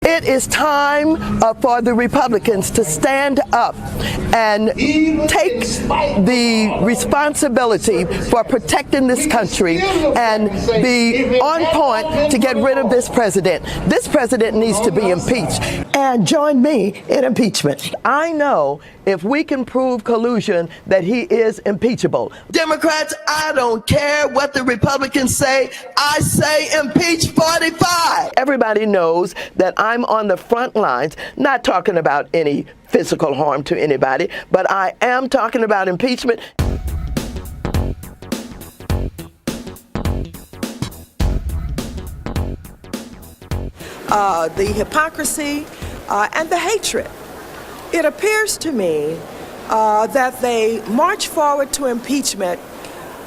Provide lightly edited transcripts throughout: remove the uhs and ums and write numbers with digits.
It is time for the Republicans to stand up and take the responsibility for protecting this country and be on point to get rid of this president. This president needs to be impeached. And join me in impeachment. I know if we can prove collusion that he is impeachable. Democrats, I don't care what the Republicans say. I say impeach 45. Everybody knows that I'm on the front lines, not talking about any physical harm to anybody, but I am talking about impeachment. The hypocrisy and the hatred. It appears to me that they march forward to impeachment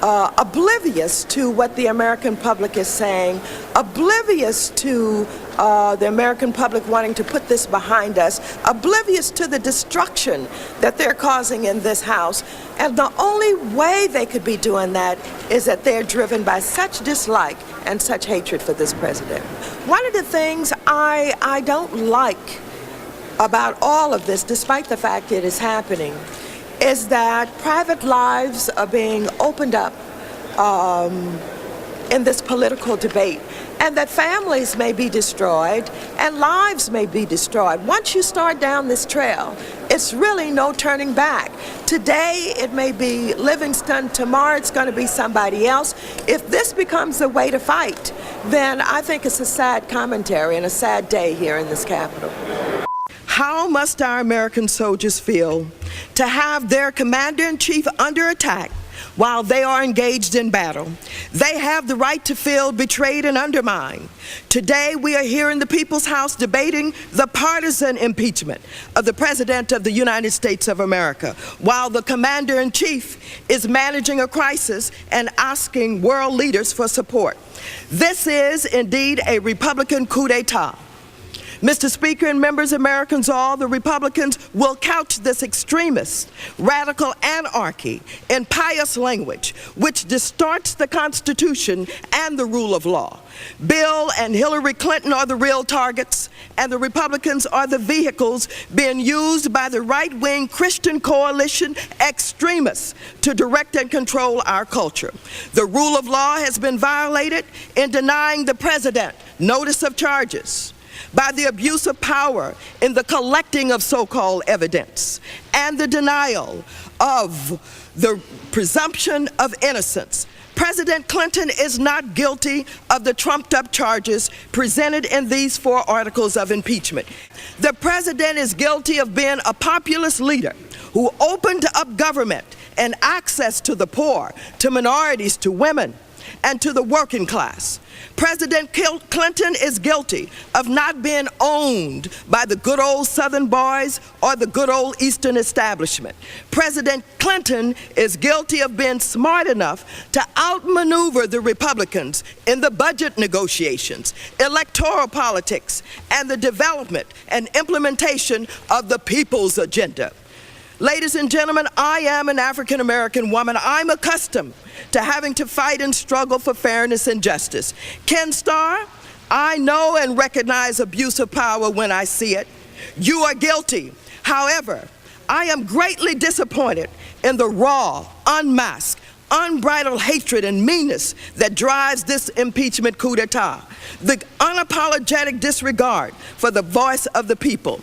oblivious to what the American public is saying, oblivious to the American public wanting to put this behind us, oblivious to the destruction that they're causing in this House. And the only way they could be doing that is that they're driven by such dislike and such hatred for this president. One of the things I don't like about all of this, despite the fact it is happening, is that private lives are being opened up in this political debate, and that families may be destroyed and lives may be destroyed. Once you start down this trail, it's really no turning back. Today it may be Livingston, tomorrow it's going to be somebody else. If this becomes a way to fight, then I think it's a sad commentary and a sad day here in this Capitol. How must our American soldiers feel to have their commander-in-chief under attack while they are engaged in battle? They have the right to feel betrayed and undermined. Today, we are here in the People's House debating the partisan impeachment of the President of the United States of America, while the commander-in-chief is managing a crisis and asking world leaders for support. This is indeed a Republican coup d'etat. Mr. Speaker and members, Americans all, the Republicans will couch this extremist, radical anarchy in pious language, which distorts the Constitution and the rule of law. Bill and Hillary Clinton are the real targets, and the Republicans are the vehicles being used by the right-wing Christian coalition extremists to direct and control our culture. The rule of law has been violated in denying the president notice of charges, by the abuse of power in the collecting of so-called evidence, and the denial of the presumption of innocence. President Clinton is not guilty of the trumped-up charges presented in these 4 articles of impeachment. The president is guilty of being a populist leader who opened up government and access to the poor, to minorities, to women, and to the working class. President Clinton is guilty of not being owned by the good old Southern boys or the good old Eastern establishment. President Clinton is guilty of being smart enough to outmaneuver the Republicans in the budget negotiations, electoral politics, and the development and implementation of the people's agenda. Ladies and gentlemen, I am an African-American woman. I'm accustomed to having to fight and struggle for fairness and justice. Ken Starr, I know and recognize abuse of power when I see it. You are guilty. However, I am greatly disappointed in the raw, unmasked, unbridled hatred and meanness that drives this impeachment coup d'etat, the unapologetic disregard for the voice of the people.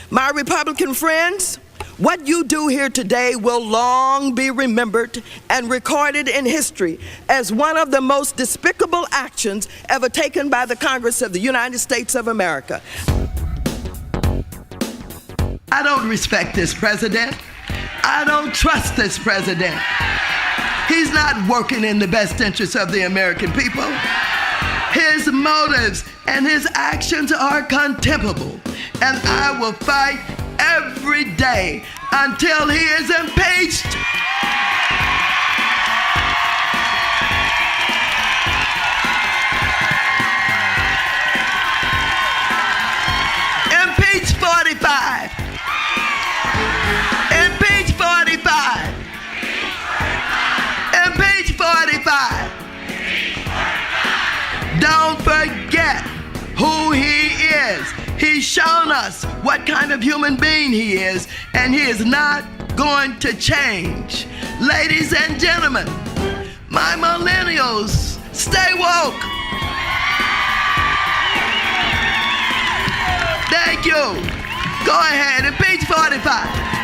My Republican friends, what you do here today will long be remembered and recorded in history as one of the most despicable actions ever taken by the Congress of the United States of America. I don't respect this president. I don't trust this president. He's not working in the best interests of the American people. His motives and his actions are contemptible, and I will fight every day until he is impeached. Impeach 45. Impeach 45. Impeach 45. Don't forget who he is. is. He's shown us what kind of human being he is, and he is not going to change. Ladies and gentlemen, my millennials, stay woke. Thank you. Go ahead, impeach 45.